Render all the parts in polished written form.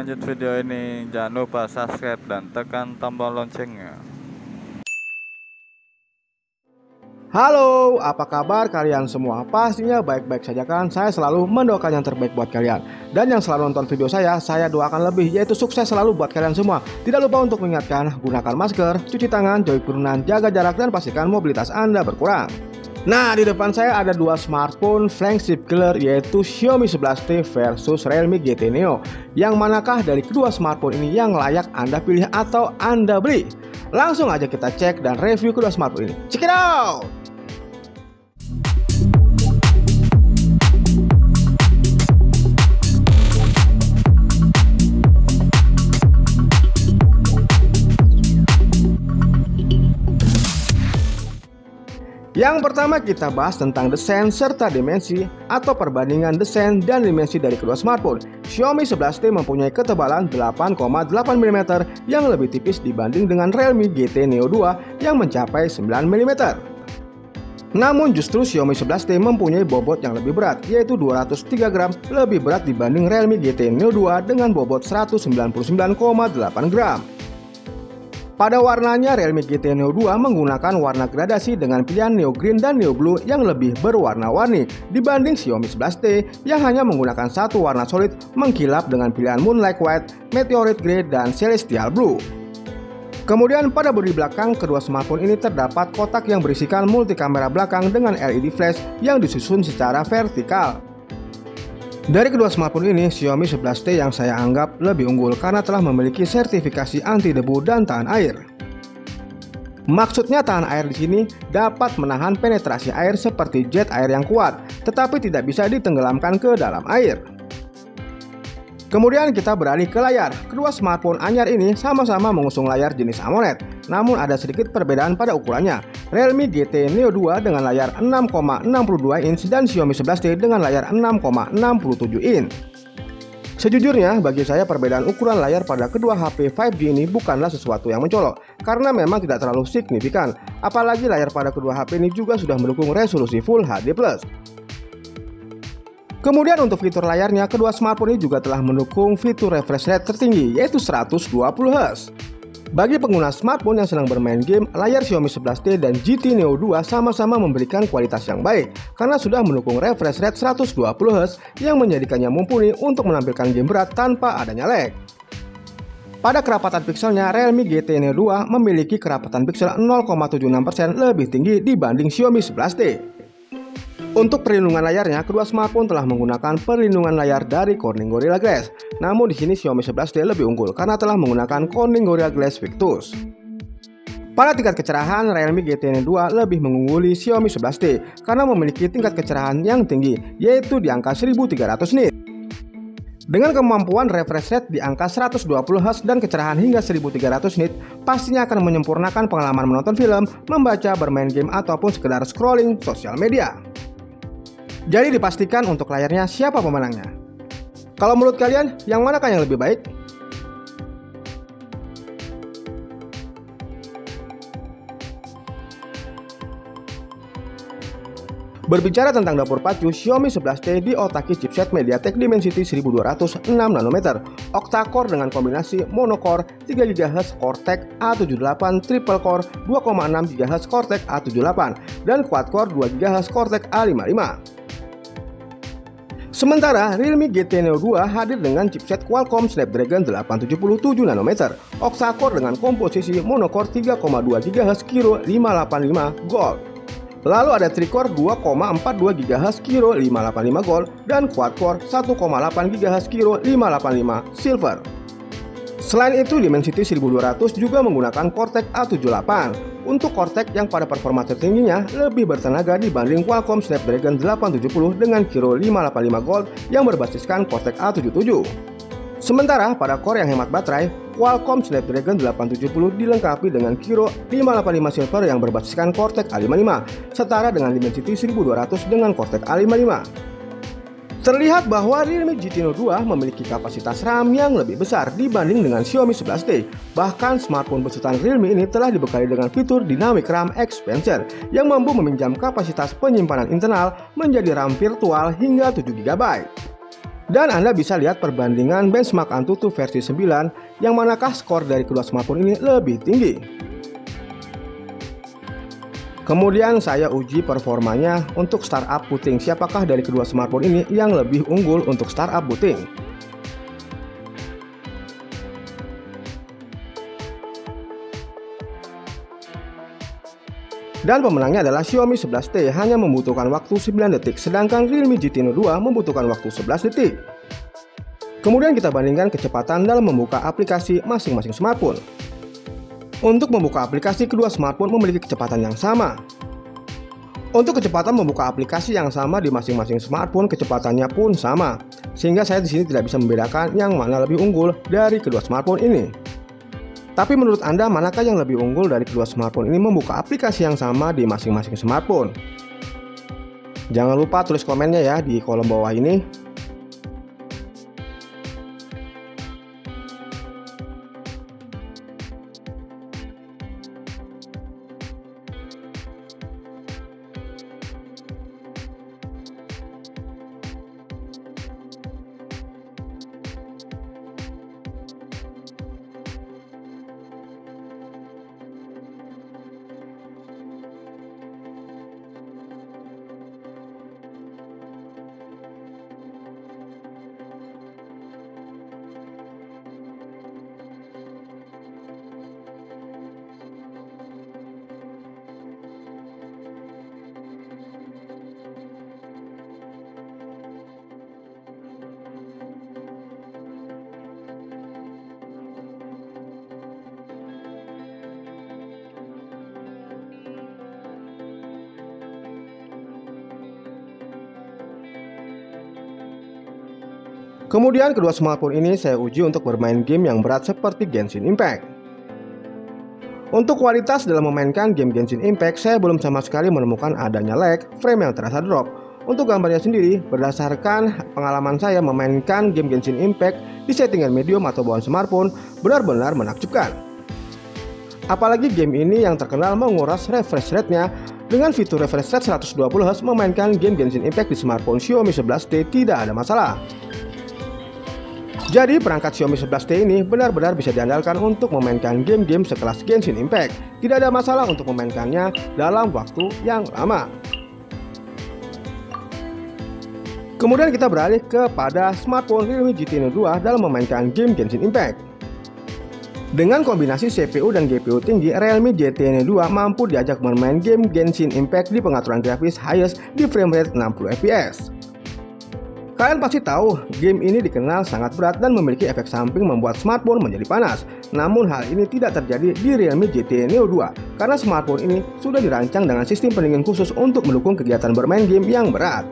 lanjut video ini, jangan lupa subscribe dan tekan tombol loncengnya. Halo, apa kabar kalian semua? Pastinya baik-baik saja kan? Saya selalu mendoakan yang terbaik buat kalian. Dan yang selalu nonton video saya doakan lebih, yaitu sukses selalu buat kalian semua. Tidak lupa untuk mengingatkan, gunakan masker, cuci tangan, jauhi kerumunan, jaga jarak, dan pastikan mobilitas Anda berkurang. Nah, di depan saya ada dua smartphone flagship killer, yaitu Xiaomi 11T versus Realme GT Neo. Yang manakah dari kedua smartphone ini yang layak Anda pilih atau Anda beli? Langsung aja kita cek dan review kedua smartphone ini. Check it out! Yang pertama kita bahas tentang desain serta dimensi atau perbandingan desain dan dimensi dari kedua smartphone. Xiaomi 11T mempunyai ketebalan 8,8 mm yang lebih tipis dibanding dengan Realme GT Neo 2 yang mencapai 9 mm. Namun justru Xiaomi 11T mempunyai bobot yang lebih berat, yaitu 203 gram lebih berat dibanding Realme GT Neo 2 dengan bobot 199,8 gram. Pada warnanya, Realme GT Neo 2 menggunakan warna gradasi dengan pilihan Neo Green dan Neo Blue yang lebih berwarna-warni dibanding Xiaomi 11T yang hanya menggunakan satu warna solid mengkilap dengan pilihan Moonlight White, Meteorite Grey, dan Celestial Blue. Kemudian pada bodi belakang kedua smartphone ini terdapat kotak yang berisikan multi kamera belakang dengan LED flash yang disusun secara vertikal. Dari kedua smartphone ini, Xiaomi 11T yang saya anggap lebih unggul karena telah memiliki sertifikasi anti debu dan tahan air. Maksudnya tahan air di sini dapat menahan penetrasi air seperti jet air yang kuat, tetapi tidak bisa ditenggelamkan ke dalam air. Kemudian kita beralih ke layar. Kedua smartphone anyar ini sama-sama mengusung layar jenis AMOLED, namun ada sedikit perbedaan pada ukurannya. Realme GT Neo 2 dengan layar 6,62 inch dan Xiaomi 11T dengan layar 6,67 inch. Sejujurnya, bagi saya perbedaan ukuran layar pada kedua HP 5G ini bukanlah sesuatu yang mencolok, karena memang tidak terlalu signifikan. Apalagi layar pada kedua HP ini juga sudah mendukung resolusi Full HD+. Kemudian untuk fitur layarnya, kedua smartphone ini juga telah mendukung fitur refresh rate tertinggi, yaitu 120Hz. Bagi pengguna smartphone yang sedang bermain game, layar Xiaomi 11T dan GT Neo 2 sama-sama memberikan kualitas yang baik, karena sudah mendukung refresh rate 120Hz yang menjadikannya mumpuni untuk menampilkan game berat tanpa adanya lag. Pada kerapatan pikselnya, Realme GT Neo 2 memiliki kerapatan piksel 0,76% lebih tinggi dibanding Xiaomi 11T. Untuk perlindungan layarnya, kedua smartphone telah menggunakan perlindungan layar dari Corning Gorilla Glass. Namun di sini Xiaomi 11T lebih unggul karena telah menggunakan Corning Gorilla Glass Victus. Pada tingkat kecerahan, Realme GT Neo 2 lebih mengungguli Xiaomi 11T karena memiliki tingkat kecerahan yang tinggi, yaitu di angka 1300 nit. Dengan kemampuan refresh rate di angka 120Hz dan kecerahan hingga 1300 nit, pastinya akan menyempurnakan pengalaman menonton film, membaca, bermain game, ataupun sekedar scrolling sosial media. Jadi dipastikan untuk layarnya siapa pemenangnya. Kalau menurut kalian, yang manakah yang lebih baik? Berbicara tentang dapur pacu, Xiaomi 11T diotaki chipset MediaTek Dimensity 1206 nanometer, octa-core dengan kombinasi monocore 3 GHz Cortex A78 triple core 2,6 GHz Cortex A78 dan quad-core 2 GHz Cortex A55. Sementara Realme GT Neo 2 hadir dengan chipset Qualcomm Snapdragon 877 nanometer, octa-core dengan komposisi monocore 3,2 GHz Kirin 585 Gold. Lalu ada tricore 2,42 GHz Kirin 585 Gold dan quad-core 1,8 GHz Kirin 585 Silver. Selain itu, Dimensity 1200 juga menggunakan Cortex A78. Untuk Cortex yang pada performa tertingginya lebih bertenaga dibanding Qualcomm Snapdragon 870 dengan Kirin 585 Gold yang berbasiskan Cortex A77. Sementara pada core yang hemat baterai, Qualcomm Snapdragon 870 dilengkapi dengan Kirin 585 Silver yang berbasiskan Cortex A55, setara dengan Dimensity 1200 dengan Cortex A55. Terlihat bahwa Realme GT Neo 2 memiliki kapasitas RAM yang lebih besar dibanding dengan Xiaomi 11T. Bahkan smartphone besutan Realme ini telah dibekali dengan fitur Dynamic RAM Expansion yang mampu meminjam kapasitas penyimpanan internal menjadi RAM virtual hingga 7 GB. Dan Anda bisa lihat perbandingan benchmark Antutu versi 9 yang manakah skor dari kedua smartphone ini lebih tinggi. Kemudian saya uji performanya untuk startup booting. Siapakah dari kedua smartphone ini yang lebih unggul untuk startup booting? Dan pemenangnya adalah Xiaomi 11T, hanya membutuhkan waktu 9 detik, sedangkan Realme GT Neo 2 membutuhkan waktu 11 detik. Kemudian kita bandingkan kecepatan dalam membuka aplikasi masing-masing smartphone. Untuk membuka aplikasi, kedua smartphone memiliki kecepatan yang sama. Untuk kecepatan membuka aplikasi yang sama di masing-masing smartphone, kecepatannya pun sama. Sehingga saya di sini tidak bisa membedakan yang mana lebih unggul dari kedua smartphone ini. Tapi menurut Anda, manakah yang lebih unggul dari kedua smartphone ini membuka aplikasi yang sama di masing-masing smartphone? Jangan lupa tulis komennya ya di kolom bawah ini. Kemudian kedua smartphone ini saya uji untuk bermain game yang berat seperti Genshin Impact. Untuk kualitas dalam memainkan game Genshin Impact, saya belum sama sekali menemukan adanya lag, frame yang terasa drop. Untuk gambarnya sendiri, berdasarkan pengalaman saya memainkan game Genshin Impact di settingan medium atau bawaan smartphone, benar-benar menakjubkan. Apalagi game ini yang terkenal menguras refresh rate-nya. Dengan fitur refresh rate 120Hz, memainkan game Genshin Impact di smartphone Xiaomi 11T tidak ada masalah. Jadi perangkat Xiaomi 11T ini benar-benar bisa diandalkan untuk memainkan game-game sekelas Genshin Impact. Tidak ada masalah untuk memainkannya dalam waktu yang lama. Kemudian kita beralih kepada smartphone Realme GT Neo 2 dalam memainkan game Genshin Impact. Dengan kombinasi CPU dan GPU tinggi, Realme GT Neo 2 mampu diajak bermain game Genshin Impact di pengaturan grafis highest di frame rate 60 fps. Kalian pasti tahu, game ini dikenal sangat berat dan memiliki efek samping membuat smartphone menjadi panas. Namun hal ini tidak terjadi di Realme GT Neo 2 karena smartphone ini sudah dirancang dengan sistem pendingin khusus untuk mendukung kegiatan bermain game yang berat.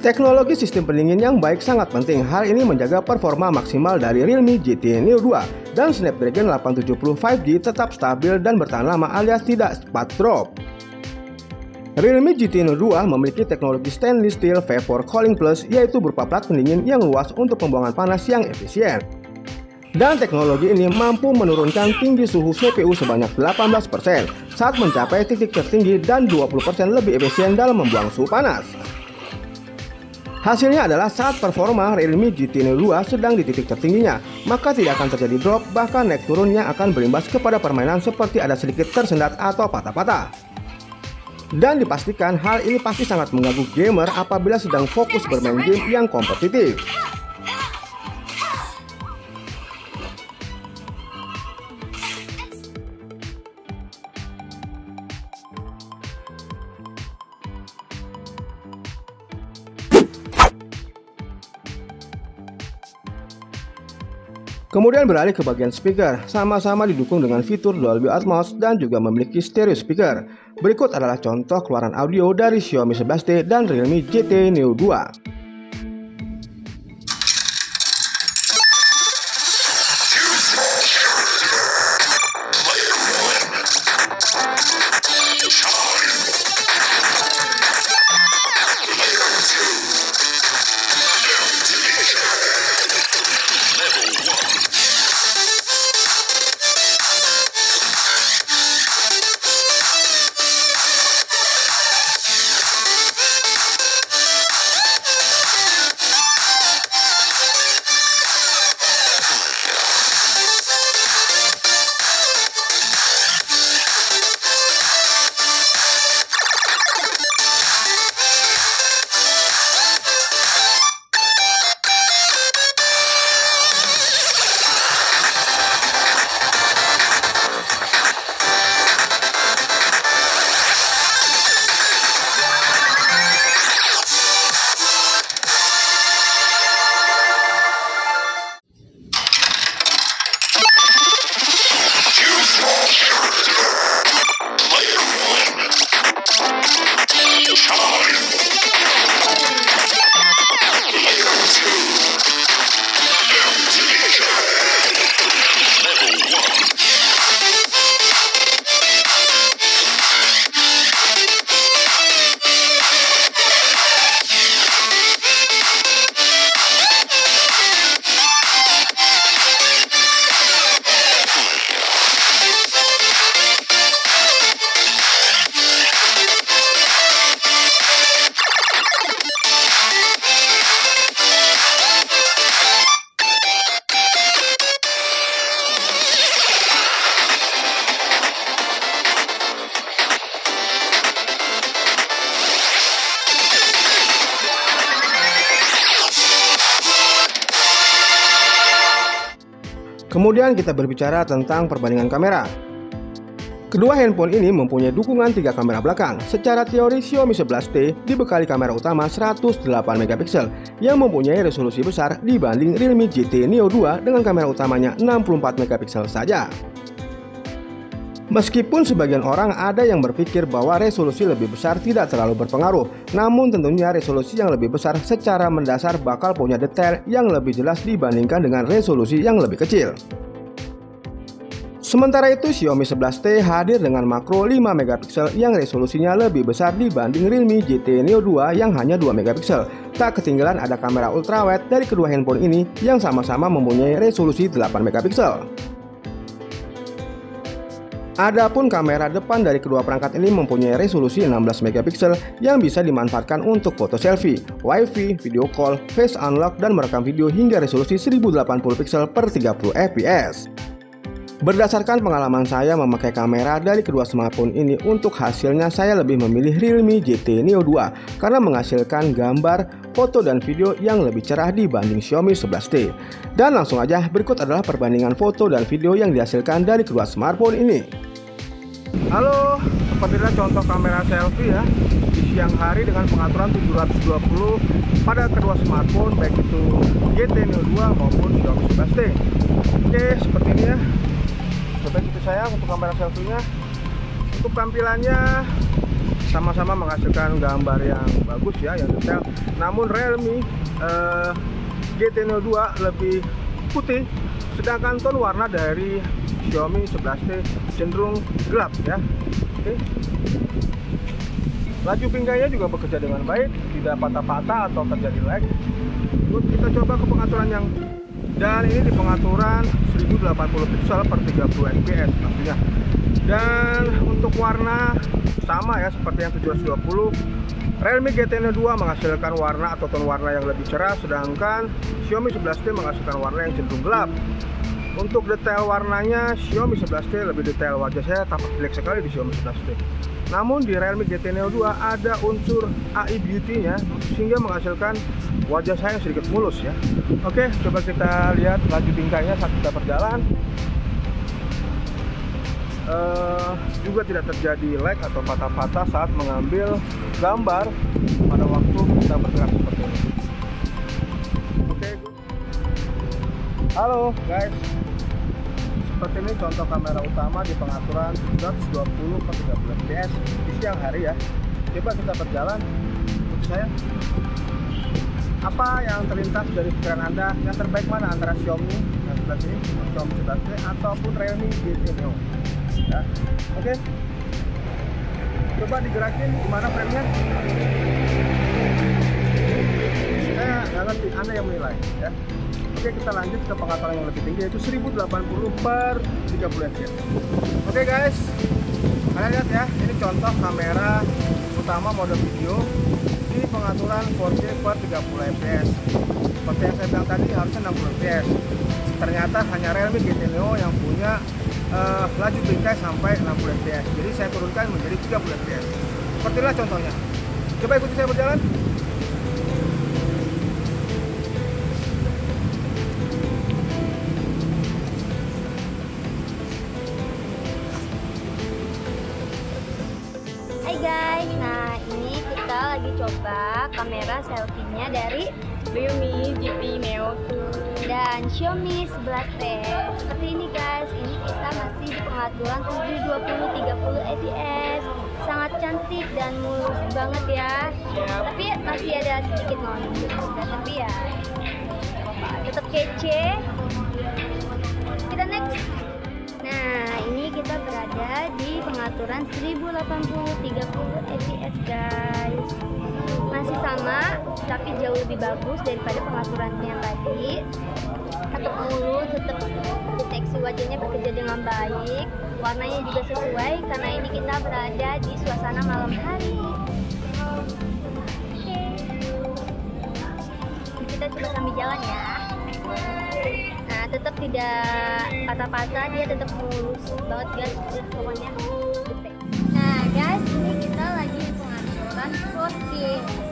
Teknologi sistem pendingin yang baik sangat penting. Hal ini menjaga performa maksimal dari Realme GT Neo 2 dan Snapdragon 870 5G tetap stabil dan bertahan lama alias tidak cepat drop. Realme GT Neo 2 memiliki teknologi stainless steel vapor cooling plus, yaitu berupa plat pendingin yang luas untuk pembuangan panas yang efisien. Dan teknologi ini mampu menurunkan tinggi suhu CPU sebanyak 18% saat mencapai titik tertinggi dan 20% lebih efisien dalam membuang suhu panas. Hasilnya adalah saat performa Realme GT Neo 2 sedang di titik tertingginya, maka tidak akan terjadi drop, bahkan naik turunnya akan berimbas kepada permainan seperti ada sedikit tersendat atau patah-patah. Dan dipastikan hal ini pasti sangat mengganggu gamer apabila sedang fokus bermain game yang kompetitif. Kemudian beralih ke bagian speaker, sama-sama didukung dengan fitur Dolby Atmos dan juga memiliki stereo speaker. Berikut adalah contoh keluaran audio dari Xiaomi 11T dan Realme GT Neo 2. Kemudian kita berbicara tentang perbandingan kamera. Kedua handphone ini mempunyai dukungan 3 kamera belakang. Secara teori Xiaomi 11T dibekali kamera utama 108 megapiksel yang mempunyai resolusi besar dibanding Realme GT Neo 2 dengan kamera utamanya 64 megapiksel saja. Meskipun sebagian orang ada yang berpikir bahwa resolusi lebih besar tidak terlalu berpengaruh, namun tentunya resolusi yang lebih besar secara mendasar bakal punya detail yang lebih jelas dibandingkan dengan resolusi yang lebih kecil. Sementara itu Xiaomi 11T hadir dengan makro 5 megapiksel yang resolusinya lebih besar dibanding Realme GT Neo 2 yang hanya 2 megapiksel. Tak ketinggalan ada kamera ultrawide dari kedua handphone ini yang sama-sama mempunyai resolusi 8 megapiksel. Adapun kamera depan dari kedua perangkat ini mempunyai resolusi 16 megapiksel yang bisa dimanfaatkan untuk foto selfie, wifi, video call, face unlock, dan merekam video hingga resolusi 1080 pixel per 30 fps. Berdasarkan pengalaman saya memakai kamera dari kedua smartphone ini, untuk hasilnya saya lebih memilih Realme GT Neo 2 karena menghasilkan gambar, foto, dan video yang lebih cerah dibanding Xiaomi 11T. Dan langsung aja berikut adalah perbandingan foto dan video yang dihasilkan dari kedua smartphone ini. Halo, sepertinya contoh kamera selfie ya di siang hari dengan pengaturan 720 pada kedua smartphone baik itu GT Neo 2 maupun Xiaomi 11T. Oke, seperti ini ya. Coba gitu saya untuk kamera selfie-nya. Untuk tampilannya sama-sama menghasilkan gambar yang bagus ya, yang detail. Namun Realme GT Neo 2 lebih putih, sedangkan tone warna dari Xiaomi 11T cenderung gelap ya. Oke. Laju pinggangnya juga bekerja dengan baik, tidak patah-patah atau terjadi lag. Kita coba ke pengaturan yang, dan ini di pengaturan 1080 pixel per 30 fps pastinya. Dan untuk warna sama ya seperti yang 720. Realme GT Neo 2 menghasilkan warna atau tone warna yang lebih cerah, sedangkan Xiaomi 11T menghasilkan warna yang cenderung gelap. Untuk detail warnanya Xiaomi 11T lebih detail, wajah saya tampak jelek sekali di Xiaomi 11T. Namun di Realme GT Neo 2 ada unsur AI Beauty-nya sehingga menghasilkan wajah saya yang sedikit mulus ya. Oke, coba kita lihat laju tingkahnya saat kita berjalan. Juga tidak terjadi lag atau patah-patah saat mengambil gambar pada waktu kita bergerak seperti ini. Oke, halo guys, seperti ini contoh kamera utama di pengaturan 720 per 30 fps di siang hari ya. Coba kita berjalan. Untuk saya, apa yang terlintas dari pikiran Anda? Yang terbaik mana antara Xiaomi yang sebelah sini, Xiaomi 11T ataupun Realme GT Neo? Ya. Oke. Coba digerakin gimana frame-nya? Saya nggak ngerti, Anda yang menilai ya. Oke, kita lanjut ke pengaturan yang lebih tinggi yaitu 1080 per 30 fps. Oke guys, kalian lihat ya, ini contoh kamera utama mode video di pengaturan 4K per 30 fps. Seperti yang saya bilang tadi, harusnya 60 fps. Ternyata hanya Realme GT Neo yang punya laju bingkai sampai 60 fps. Jadi saya turunkan menjadi 30 fps. Sepertilah contohnya. Coba ikuti saya berjalan. Hai guys, nah ini kita lagi coba kamera selfie-nya dari Realme GT Neo 2 dan Xiaomi 11T. Seperti ini guys, ini kita masih di pengaturan 720-30 fps. Sangat cantik dan mulus banget ya. Tapi masih ada sedikit nonjok, tapi ya tetap kece. Kita next. Nah, ini kita berada di pengaturan 1080-30 fps guys. Masih sama, tapi jauh lebih bagus daripada pengaturannya yang tadi. Tetap mulus, tetap deteksi wajahnya bekerja dengan baik. Warnanya juga sesuai karena ini kita berada di suasana malam hari. Oke. Kita coba sambil jalan ya. Nah, tetap tidak patah-patah, dia tetap mulus banget guys, pokoknya. Nah guys, ini kita lagi di pengaturan 4K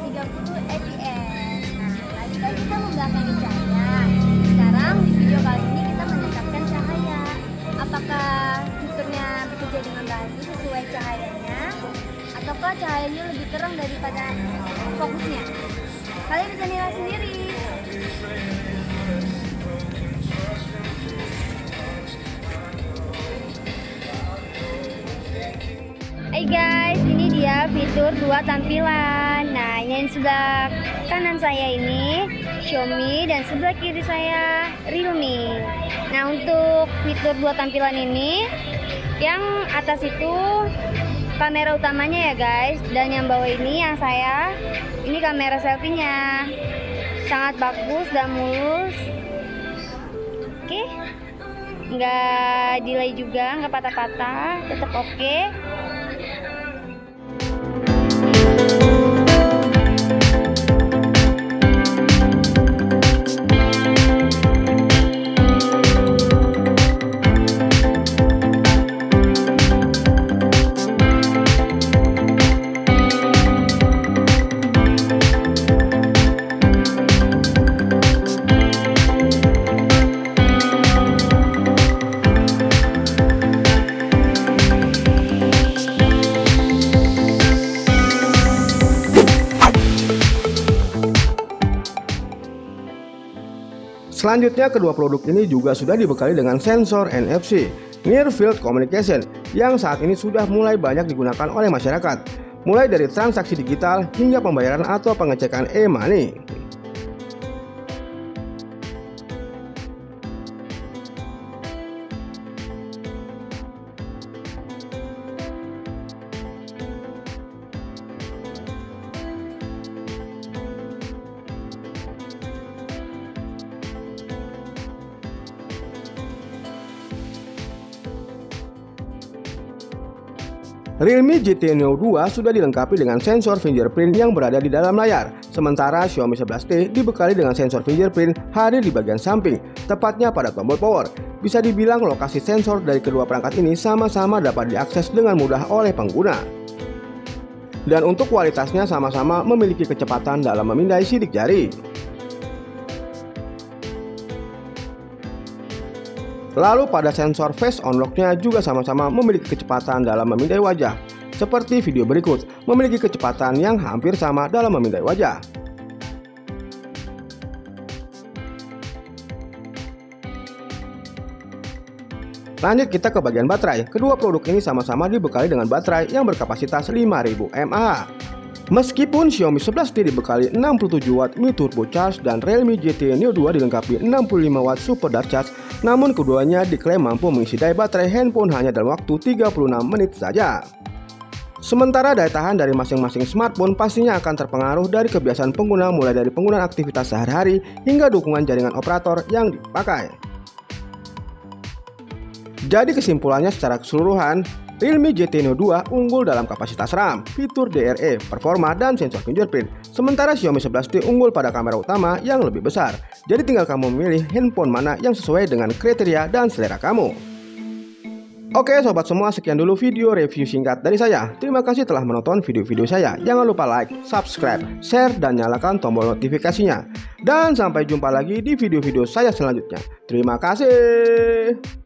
30 fps. Nah, tadi kan kita membelakangkan cahaya. Sekarang di video kali ini kita meningkatkan cahaya apakah fiturnya bekerja dengan baik sesuai cahayanya, ataukah cahayanya lebih terang daripada fokusnya. Kalian bisa nilai sendiri. Hai guys, ini dia fitur 2 tampilan. Nah, yang sebelah kanan saya ini Xiaomi dan sebelah kiri saya Realme. Nah, untuk fitur 2 tampilan ini, yang atas itu kamera utamanya ya guys, dan yang bawah ini yang saya, ini kamera selfie-nya. Sangat bagus dan mulus. Oke. Nggak delay juga, nggak patah-patah, tetap oke. Selanjutnya, kedua produk ini juga sudah dibekali dengan sensor NFC Near Field Communication yang saat ini sudah mulai banyak digunakan oleh masyarakat, mulai dari transaksi digital hingga pembayaran atau pengecekan e-money. Realme GT Neo 2 sudah dilengkapi dengan sensor fingerprint yang berada di dalam layar, sementara Xiaomi 11T dibekali dengan sensor fingerprint hadir di bagian samping, tepatnya pada tombol power. Bisa dibilang lokasi sensor dari kedua perangkat ini sama-sama dapat diakses dengan mudah oleh pengguna. Dan untuk kualitasnya sama-sama memiliki kecepatan dalam memindai sidik jari. Lalu pada sensor face unlock-nya juga sama-sama memiliki kecepatan dalam memindai wajah. Seperti video berikut, memiliki kecepatan yang hampir sama dalam memindai wajah. Lanjut kita ke bagian baterai. Kedua produk ini sama-sama dibekali dengan baterai yang berkapasitas 5000 mAh. Meskipun Xiaomi 11T dibekali 67 Watt Mi Turbo Charge dan Realme GT Neo 2 dilengkapi 65 Watt Super Dark Charge, namun keduanya diklaim mampu mengisi daya baterai handphone hanya dalam waktu 36 menit saja. Sementara daya tahan dari masing-masing smartphone pastinya akan terpengaruh dari kebiasaan pengguna, mulai dari penggunaan aktivitas sehari-hari hingga dukungan jaringan operator yang dipakai. Jadi kesimpulannya secara keseluruhan, Realme GT Neo 2 unggul dalam kapasitas RAM, fitur DRE, performa, dan sensor fingerprint. Sementara Xiaomi 11T unggul pada kamera utama yang lebih besar. Jadi tinggal kamu memilih handphone mana yang sesuai dengan kriteria dan selera kamu. Oke sobat semua, sekian dulu video review singkat dari saya. Terima kasih telah menonton video-video saya. Jangan lupa like, subscribe, share, dan nyalakan tombol notifikasinya. Dan sampai jumpa lagi di video-video saya selanjutnya. Terima kasih.